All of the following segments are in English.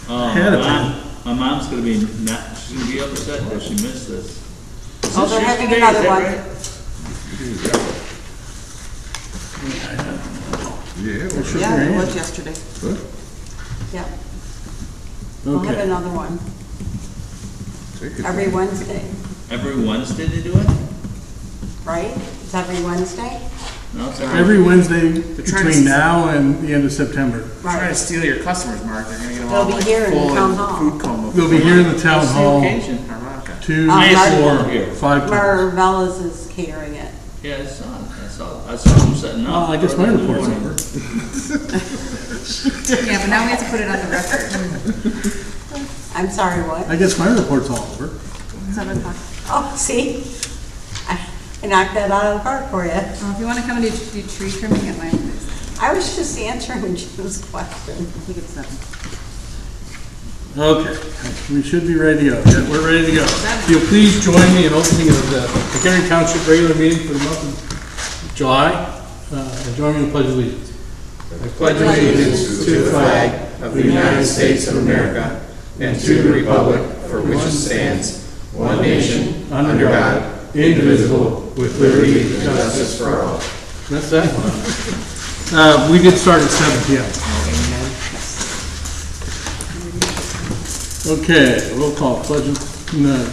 ahead of time. My mom's gonna be, she's gonna be upset because she missed this. Oh, they're having another one. Yeah, it was yesterday. What? Yeah. We'll have Okay. another one. Take it. Every Wednesday, Every Wednesday they do it? right? It's every Wednesday? No, it's Every Wednesday trying to between now and the end of September. Trying Right. to steal your customers, Mark. They're gonna get them They'll all be like here in the full town and hall. food coma. They'll be here in the town What's the hall, occasion? Harmonica. 2, Martin. 4, 5 times. Marvella's is catering it. Yeah, I saw them setting up. I guess my report's over. Yeah, but now we have to put it on the record. I'm sorry, what? I guess my report's all over. 7 o'clock. Oh, see? I knocked that out of the park for you. Well, if you want to come and do tree trimming at my place, I was just answering Jim's question. I think it's 7. Okay, we should be ready to go. Yeah, we're ready to go. If you'll please join me in opening of the Mchenry Township regular meeting for the month of July, and join me in the Pledge of Allegiance. I pledge allegiance to the flag of the United States of America and to the republic for which it stands, one nation, under God, indivisible, with liberty and justice for all. That's that one. We did start at 7 p.m. Okay, roll call. Pledge.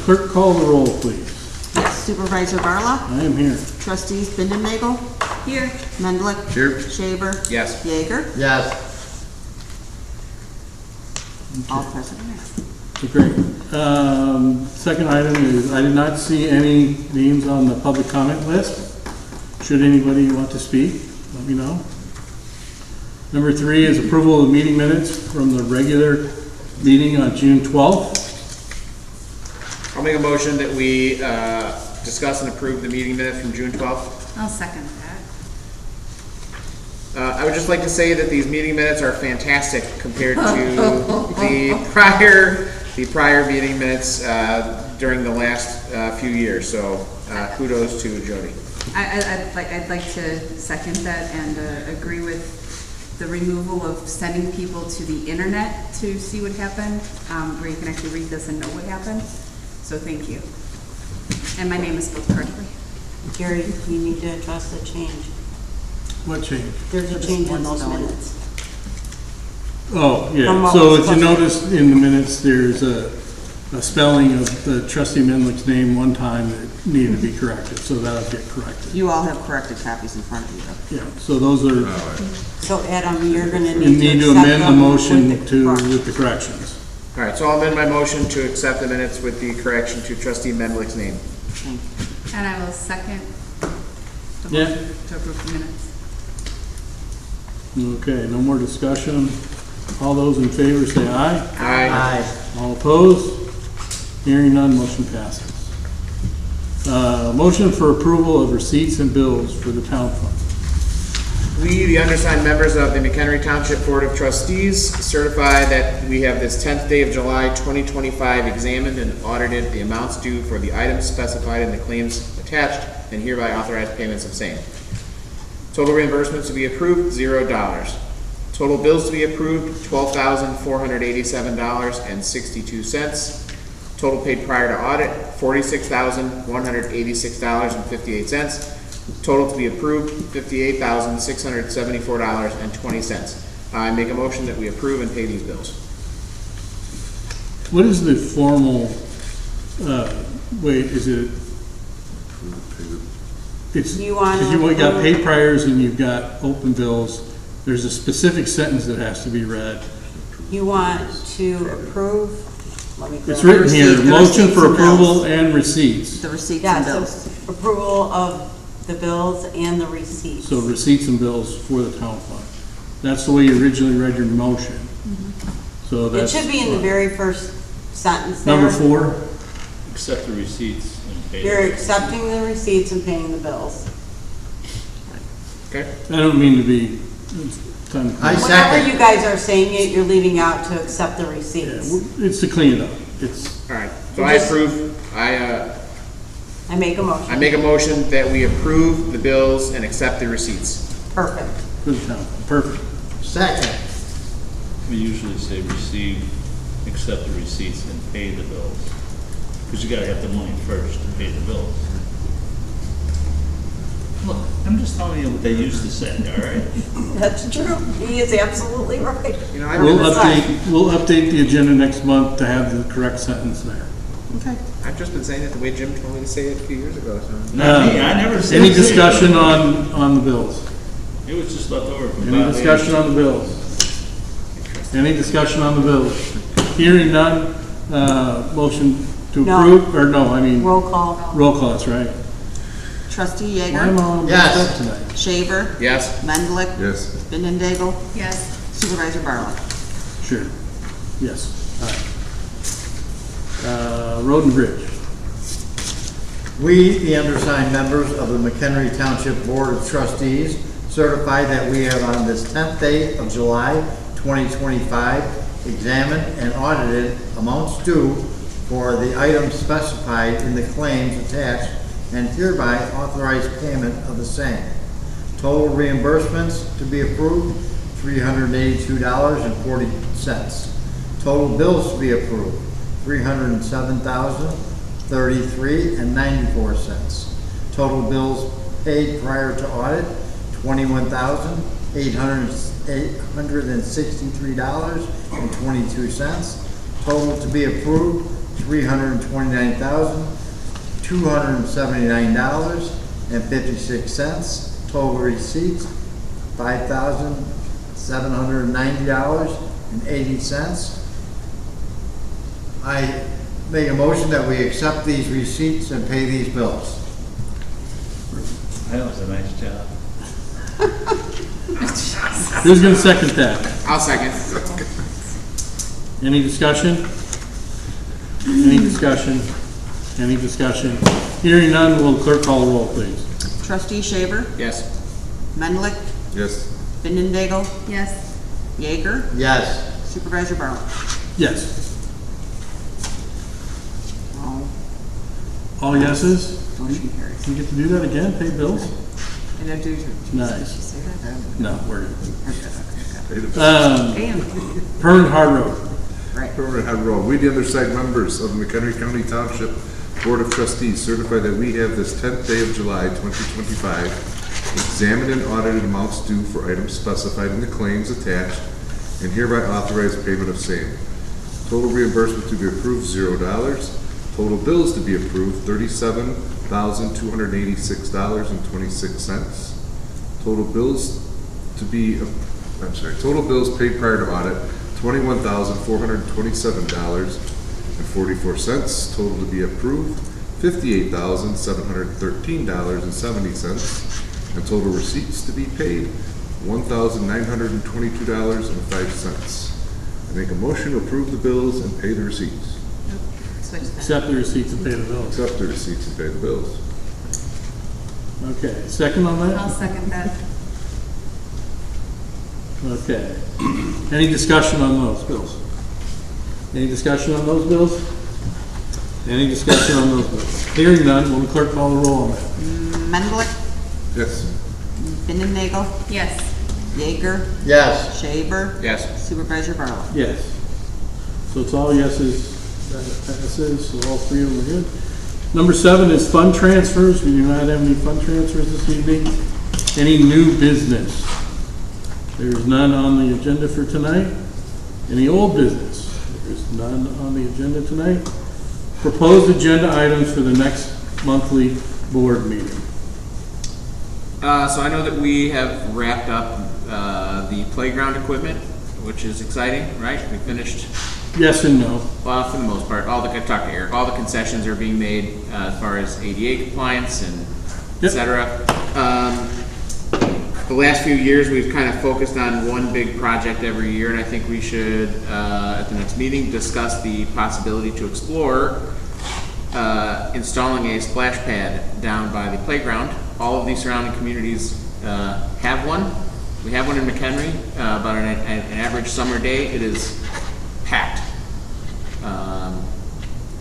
Clerk, call the roll, please. Yes, Supervisor Barla, I am here. Trustees Bindennagel, Here. Mendlik, Here. Shaver, Yes. Yeager, Yes. all present. Great. Second item is, I did not see any names on the public comment list. Should anybody want to speak, let me know. Number 3 is approval of the meeting minutes from the regular meeting on June 12th. I'll make a motion that we discuss and approve the meeting minutes from June 12th. I'll second that. I would just like to say that these meeting minutes are fantastic compared to the prior meeting minutes during the last few years. So kudos to Jody. I'd like to second that and agree with the removal of sending people to the internet to see what happened, where you can actually read this and know what happened. So thank you. And my name is spelled correctly. Gary, you need to address the change. What change? There's a change in those minutes. Oh, From yeah. what So was if you supposed to- notice in the minutes, there's a spelling of the trustee Menlick's name one time that needed to be corrected, so that'll get corrected. You all have corrected copies in front of you, though. Yeah, so those are, So Adam, you're gonna you need to accept amend the them motion with the correction. with the corrections. All right, so I'll amend my motion to accept the minutes with the correction to Trustee Mendlick's name. And I will second the Yeah. motion to approve the minutes. Okay, no more discussion. All those in favor say aye. Aye. All opposed? Hearing none, motion passes. Motion for approval of receipts and bills for the town fund. We, the undersigned members of the Mchenry Township Board of Trustees, certify that we have this 10th day of July 2025 examined and audited the amounts due for the items specified in the claims attached and hereby authorize payments of same. Total reimbursements to be approved, $0. Total bills to be approved, $12,487.62. Total paid prior to audit, $46,186.58. Total to be approved, $58,674.20. I make a motion that we approve and pay these bills. What is the formal, is it? It's, You want because you got paid priors and you've got open bills. There's a specific sentence that has to be read. You want to approve, let me. It's go. written here, The motion receipts for and approval bills. and receipts. The receipts and Yes, bills. approval of the bills and the receipts. So receipts and bills for the town fund. That's the way you originally read your motion. So It that's. should be in the very first sentence there. Number 4. Accept the receipts and pay. You're accepting the receipts and paying the bills. Okay? I don't mean to be, it's time to clean it up. Whenever you guys are saying it, you're leaving out to accept the Yeah, receipts. it's to clean it up. It's, All right, so I approve, I make a motion. I make a motion that we approve the bills and accept the receipts. Perfect. for the town fund. Perfect. Second. We usually say receive accept the receipts and pay the bills. Because you gotta have the money first to pay the bills. Look, I'm just telling you what they used to say, all right? That's true. He is absolutely right. You know, I We'll remember, we'll update the agenda next month to have the correct sentence there. Okay. I've just been saying it the way Jim told me to say it a few years ago, so. Not me, I never said. Any discussion on the bills? It was just left over from. Any Bob discussion on the bills? Any discussion on the bills? Hearing none, motion to No. approve, or no, I mean, Roll call. roll call, that's right. Trustee Why am I Yeager, all Yes. messed up tonight? Shaver, Yes. Mendelik, Yes. Spinnendagel, Yes. Supervisor Barlow. Sure, yes, all right. Road and Bridge, We, the undersigned members of the McHenry Township Board of Trustees, certify that we have on this 10th day of July 2025 examined and audited amounts due for the items specified in the claims attached and hereby authorize payment of the same. Total reimbursements to be approved, $382.40. Total bills to be approved, $307,033.94. Total bills paid prior to audit, $21,863.22. Total to be approved, $329,279.56. Total receipts, $5,790.80. I make a motion that we accept these receipts and pay these bills. That was a nice job. who's gonna second that? I'll second. Any discussion? Any discussion? Any discussion? Hearing none, will clerk call the roll, please? Trustee Shaver, Yes. Mendelik, Yes. Spinnendagel, Yes. Yeager, Yes. Supervisor Barlow. Yes. All All yeses? motion carries. You get to do that again, pay bills? And I do. Nice. Say that? No, we're good. Okay. Damn. Permanent Hard Road, Right. Permanent Hard Road. We, the undersigned members of the McHenry County Township Board of Trustees, certify that we have this 10th day of July 2025 examined and audited amounts due for items specified in the claims attached and hereby authorize payment of same. Total reimbursement to be approved, $0. Total bills to be approved, $37,286.26. Total bills paid prior to audit, $21,427.44. Total to be approved, $58,713.70. And total receipts to be paid, $1,922.05. I make a motion to approve the bills and pay the receipts. Switch that. accept the receipts and pay the bills. Accept the receipts and pay the bills. Okay, second on I'll that? second that. Okay. Any discussion on those bills? Any discussion on those bills? Any discussion on those bills? Hearing none, will the clerk call the roll on that? Mendelik, Yes. Spinnendagel, Yes. Yeager, Yes. Shaver, Yes. Supervisor Barlow. Yes. So it's all yeses, that passes, so all three of them are good. Number 7 is fund transfers. We do not have any fund transfers this evening. Any new business? There's none on the agenda for tonight. Any old business? There's none on the agenda tonight. Proposed agenda items for the next monthly board meeting. So I know that we have wrapped up the playground equipment, which is exciting, right? We finished, Yes and no. well, for the most part, I talked to Eric, all the concessions are being made as far as ADA compliance and et Yep. cetera. The last few years, we've kind of focused on one big project every year, and I think we should, at the next meeting, discuss the possibility to explore installing a splash pad down by the playground. All of the surrounding communities have one. We have one in McHenry, but on an average summer day, it is packed. I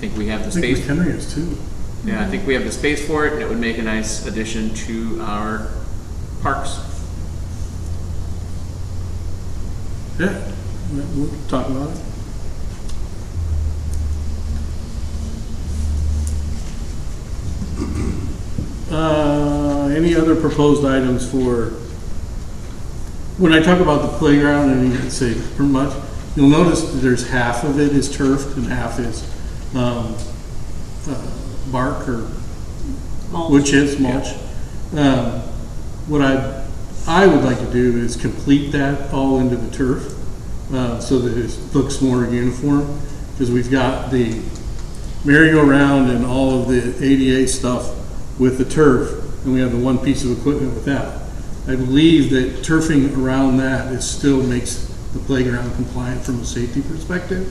think we have the I think space. McHenry has 2. Yeah, I think we have the space for it, and it would make a nice addition to our parks. Yeah, we'll talk about it. any other proposed items for, when I talk about the playground, and you say pretty much, you'll notice that there's half of it is turfed and half is bark or Mulch. wood chips, mulch. What I would like to do is complete that all into the turf, so that it looks more uniform, because we've got the merry-go-round and all of the ADA stuff with the turf, and we have the one piece of equipment with that. I believe that turfing around that still makes the playground compliant from a safety perspective,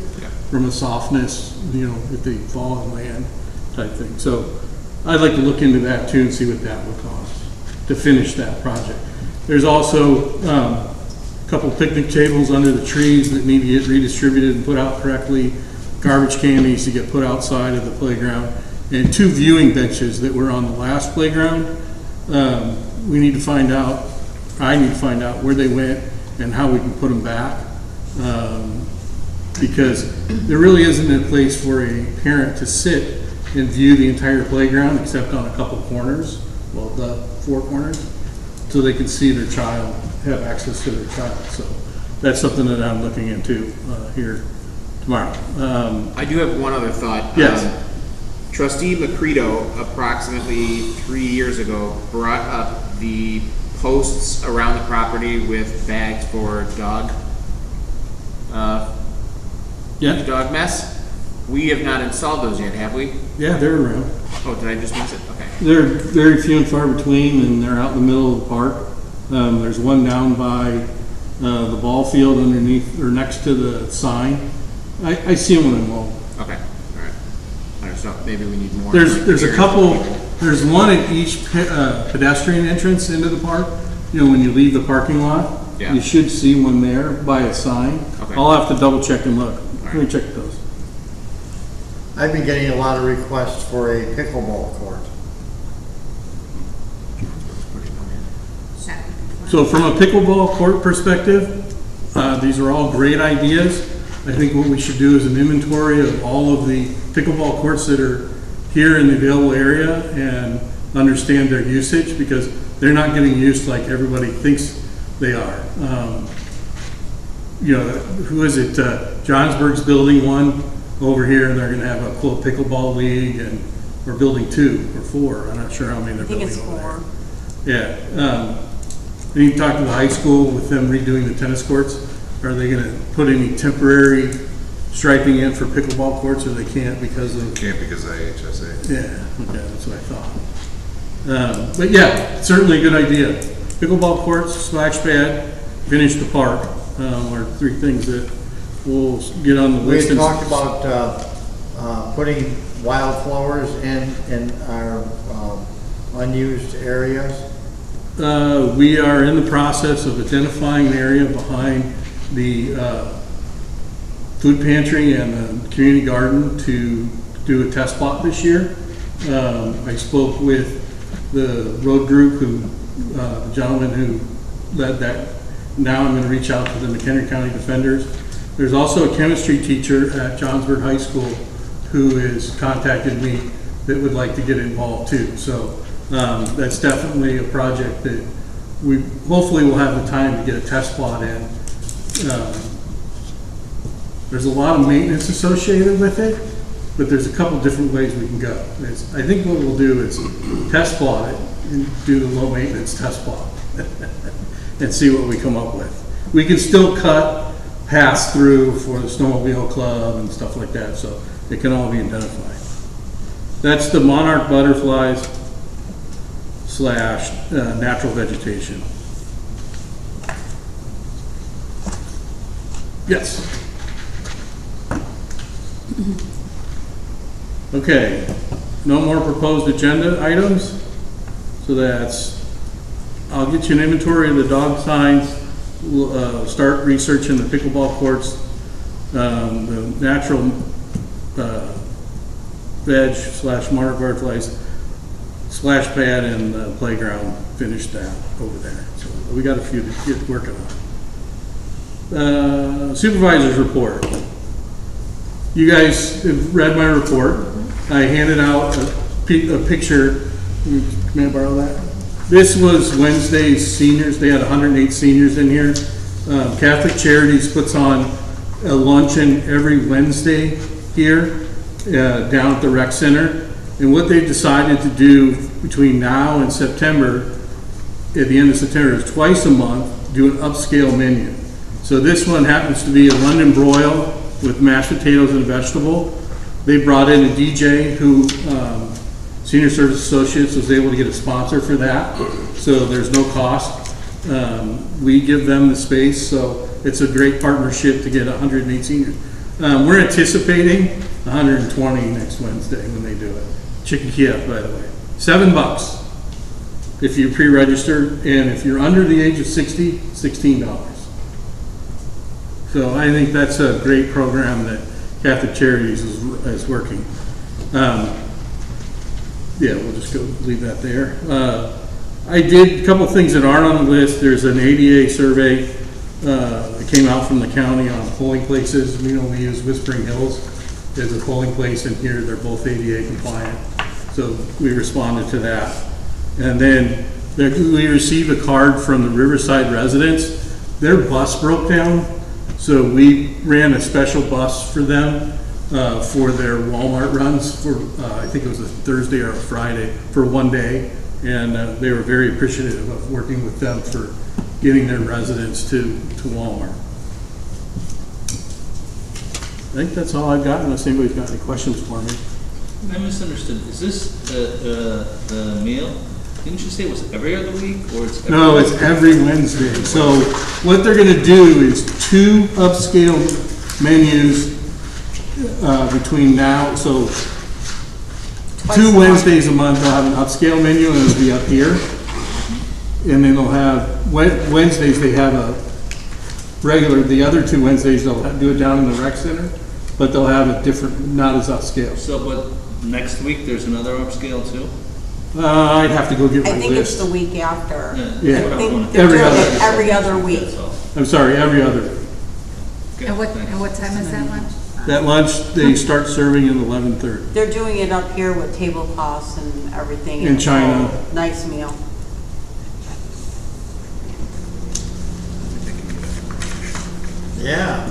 from a softness, if they fall and land type thing. So I'd like to look into that too and see what that would cost to finish that project. There's also a couple picnic tables under the trees that need to get redistributed and put out correctly. Garbage can needs to get put outside of the playground. And 2 viewing benches that were on the last playground. We need to find out, I need to find out where they went and how we can put them back. Because there really isn't a place for a parent to sit and view the entire playground except on a couple corners, well, the 4 corners, so they can see their child, have access to their child. So that's something that I'm looking into here tomorrow. I do have one other thought. Yes. Trustee Macredo, approximately 3 years ago, brought up the posts around the property with bags for dog dog mess. We have not installed those yet, have we? Yeah, they're around. Oh, did I just miss it? Okay. They're very few and far between, and they're out in the middle of the park. There's one down by the ball field underneath, or next to the sign. I see them when I'm home. Okay, all right. All right, so maybe we need more. There's a couple, there's one at each pedestrian entrance into the park. When you leave the parking lot, Yeah. you should see one there by a sign. Okay. I'll have to double check and look. Let me right. check those. I've been getting a lot of requests for a pickleball court. So from a pickleball court perspective, these are all great ideas. I think what we should do is an inventory of all of the pickleball courts that are here in the available area and understand their usage, because they're not getting used like everybody thinks they are. Who is it? Johnsburg's building one over here, and they're going to have a quote pickleball league, and we're building 2 or 4. I'm not sure how many they're I think building it's over 4. there. Yeah. I need to talk to the high school with them redoing the tennis courts. Are they going to put any temporary striping in for pickleball courts, or they can't because of? Can't because IHSA. Yeah, okay, that's what I thought. But yeah, certainly a good idea. Pickleball courts, splash pad, finish the park, are 3 things that we'll get on the We list. had talked about putting wildflowers in our unused areas. We are in the process of identifying an area behind the food pantry and the community garden to do a test plot this year. I spoke with the road group, the gentleman who led that. Now I'm going to reach out to the McHenry County Defenders. There's also a chemistry teacher at Johnsburg High School who has contacted me that would like to get involved too. So that's definitely a project that we hopefully will have the time to get a test plot in. There's a lot of maintenance associated with it, but there's a couple different ways we can go. I think what we'll do is test plot it and do the low maintenance test plot and see what we come up with. We can still cut pass through for the snowmobile club and stuff like that, so it can all be identified. That's the monarch butterflies / natural vegetation. Yes. Okay, no more proposed agenda items. So I'll get you an inventory of the dog signs. We'll start researching the pickleball courts, the natural veg / monarch butterflies splash pad, and the playground. Finished that over there. So we got a few to get working on. Supervisor's report. You guys have read my report. I handed out a picture. May I borrow that? This was Wednesday's seniors. They had 108 seniors in here. Catholic Charities puts on a luncheon every Wednesday here down at the rec center. And what they decided to do between now and September, at the end of September, is twice a month, do an upscale menu. So this one happens to be a London broil with mashed potatoes and vegetable. They brought in a DJ who Senior Service Associates was able to get a sponsor for that, so there's no cost. We give them the space, so it's a great partnership to get 108 seniors. We're anticipating 120 next Wednesday when they do it. Chicken Kiev, by the way. $7 if you pre-register, and if you're under the age of 60, $16. So I think that's a great program that Catholic Charities is working. Yeah, we'll just go leave that there. I did a couple of things that aren't on the list. There's an ADA survey that came out from the county on polling places. We use Whispering Hills as a polling place in here. They're both ADA compliant. So we responded to that. And then we received a card from the Riverside residents. Their bus broke down, so we ran a special bus for them for their Walmart runs for, I think it was a Thursday or a Friday, for one day. And they were very appreciative of working with them for getting their residents to Walmart. I think that's all I've got, unless anybody's got any questions for me. I misunderstood. Is this the meal? Didn't you say it was every other week, or it's every No, it's every Wednesday. So what they're gonna do is 2 upscale menus between now, so Twice 2 a month. Wednesdays a month, they'll have an upscale menu and it'll be up here. And then they'll have, Wednesdays they have a regular, the other 2 Wednesdays they'll do it down in the rec center, but they'll have a different, not as upscale. So, but next week there's another upscale too? I'd have to go get my I think it's list. the week after. Yeah. I think Every they're doing other. it every other week. That's all. I'm sorry, every other. Okay, And what thanks. time is that lunch? That lunch, they start serving at 11:30. They're doing it up here with tablecloths and everything. In It's China. all Nice meal. Yeah.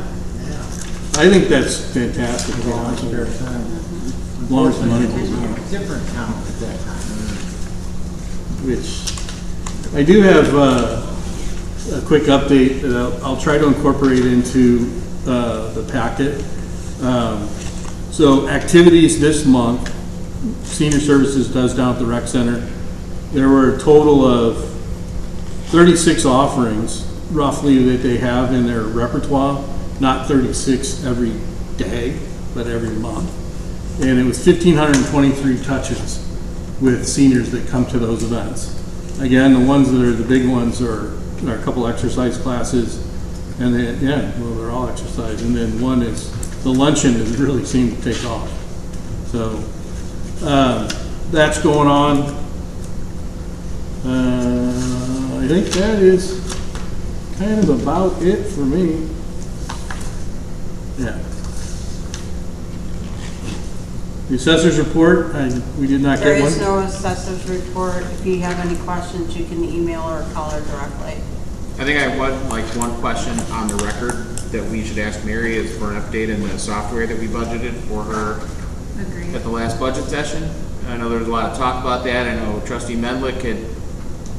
I think that's fantastic. to be honest with you. As long as the money goes out. Different town at that time. Which, I do have a quick update that I'll try to incorporate into the packet. So activities this month, Senior Services does down at the rec center. There were a total of 36 offerings roughly that they have in their repertoire, not 36 every day, but every month. And it was 1,523 touches with seniors that come to those events. Again, the ones that are the big ones are a couple exercise classes, and then, yeah, well, they're all exercise. And then one is, the luncheon has really seemed to take off. So, that's going on. I think that is kind of about it for me. Yeah. The assessor's report, we did not There get one. is no assessor's report. If you have any questions, you can email or call her directly. I think I have one question on the record that we should ask Mary is for an update in the software that we budgeted for her Agreed. at the last budget session. I know there was a lot of talk about that. I know Trustee Mendlick had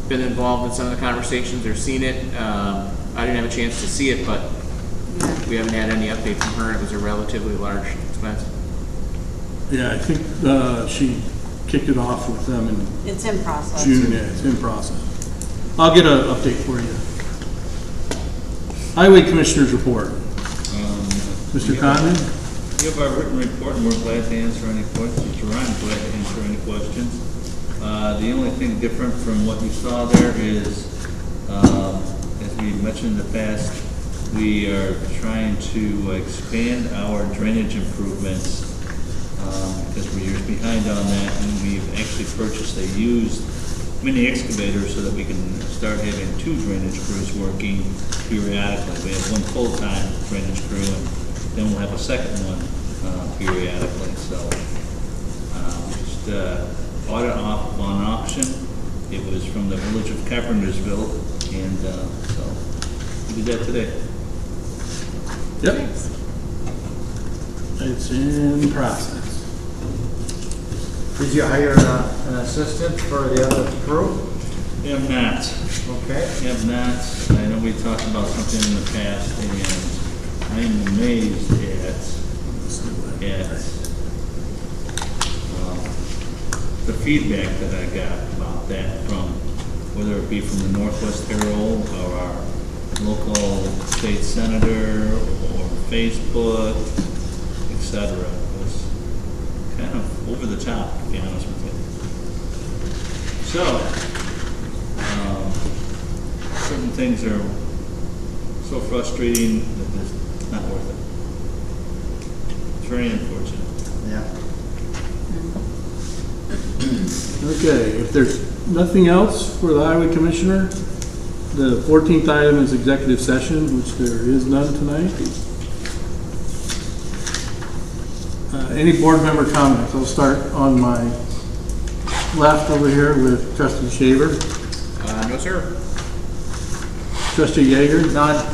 been involved in some of the conversations or seen it. I didn't have a chance to see it, but we haven't had any update from her. It was a relatively large expense. Yeah, I think she kicked it off with them in It's in process. June. Yeah, it's in process. I'll get an update for you. Highway Commissioner's report. Mr. Condon? You have our written report, and we're glad to answer any questions. Or I'm glad to answer any questions. The only thing different from what you saw there is, as we mentioned in the past, we are trying to expand our drainage improvements because we're years behind on that, and we've actually purchased a used mini excavator so that we can start having 2 drainage crews working periodically. We have one full-time drainage crew, and then we'll have a second one periodically. So just bought it off on auction, It was from the village of Carpentersville, and so we did that today. Yep. It's in process. Did you hire an assistant for the other crew? Have not. Okay. Have not. I know we talked about something in the past, and I am amazed at the feedback that I got about that from, whether it be from the Northwest Herald or our local state senator or Facebook, etc. It was kind of over the top, to be honest with you. So, certain things are so frustrating that it's not worth it. It's very unfortunate. Yeah. Okay, if there's nothing else for the highway commissioner, the 14th item is executive session, which there is none tonight. Any board member comments? I'll start on my left over here with trustee Shaver. No, sir. Trustee Yeager? None.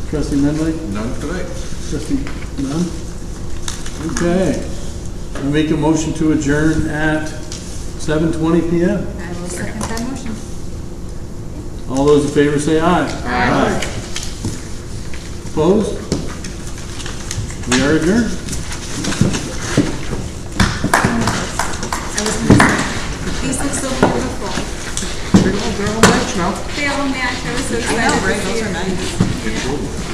Trustee Menley? None tonight. Trustee, none? Okay. I make a motion to adjourn at 7:20 PM. I will second that motion. All those in favor say aye. Aye. Opposed? We are adjourned. I was gonna say, these look so beautiful. They're all match now. They all match. I was so excited. I know, right? Those are nice. It's over.